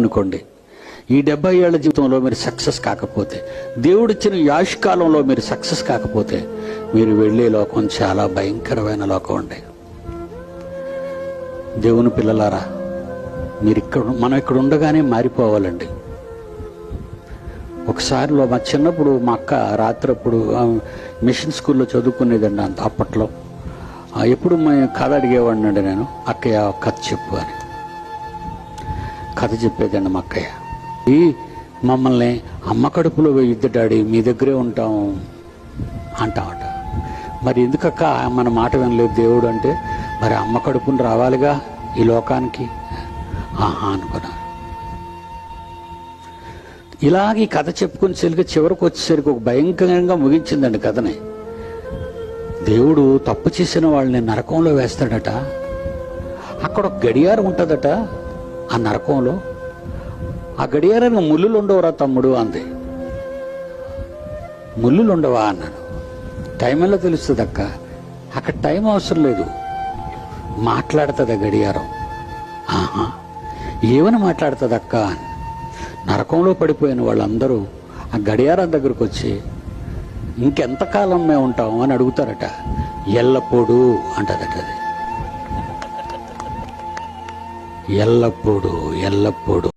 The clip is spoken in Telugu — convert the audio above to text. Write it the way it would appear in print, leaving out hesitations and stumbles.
అనుకోండి, ఈ 70 ఏళ్ల జీవితంలో మీరు సక్సెస్ కాకపోతే, దేవుడిచ్చిన ఈ ఆయుష్కాలంలో మీరు సక్సెస్ కాకపోతే, మీరు వెళ్ళే లోకం చాలా భయంకరమైన లోకం అండి. దేవుని పిల్లలారా, మనం ఇక్కడ ఉండగానే మారిపోవాలండి. ఒకసారి మా చిన్నప్పుడు మా అక్క రాత్రప్పుడు మిషన్ స్కూల్లో చదువుకునేదండి. అప్పట్లో ఎప్పుడు కథ అడిగేవాడిని అండి నేను, అక్కయ్య కథ చెప్పు అని. కథ చెప్పేదండి మా అక్కయ్య. మమ్మల్ని అమ్మ కడుపులో ఇద్దు డాడీ, మీ దగ్గరే ఉంటాం అంటామట. మరి ఎందుకక్క మన మాట వినలేదు దేవుడు అంటే, మరి అమ్మ కడుపుని రావాలిగా ఈ లోకానికి. ఆహా అనుకున్నా. ఇలాగ ఈ కథ చెప్పుకుని చివరికి వచ్చేసరికి ఒక భయంకరంగా ముగించిందండి కథని. దేవుడు తప్పు చేసిన వాళ్ళని నరకంలో వేస్తాడట. అక్కడ ఒక గడియారం ఉంటుందట ఆ నరకంలో. ఆ గడియారానికి ముళ్ళులు ఉండవురా తమ్ముడు అంది. ముళ్ళులు ఉండవా అన్నాను. టైం ఎలా తెలుస్తుంది అక్క? అక్కడ టైం అవసరం లేదు, మాట్లాడుతుంది ఆ గడియారం. ఆహా, ఏమని మాట్లాడుతుంది అక్క? నరకంలో పడిపోయిన వాళ్ళందరూ ఆ గడియారం దగ్గరకు వచ్చి ఇంకెంతకాలం మేము ఉంటాం అని అడుగుతారట. ఎల్లప్పుడూ అంటదట అది. ఎల్లప్పుడూ ఎల్లప్పుడూ.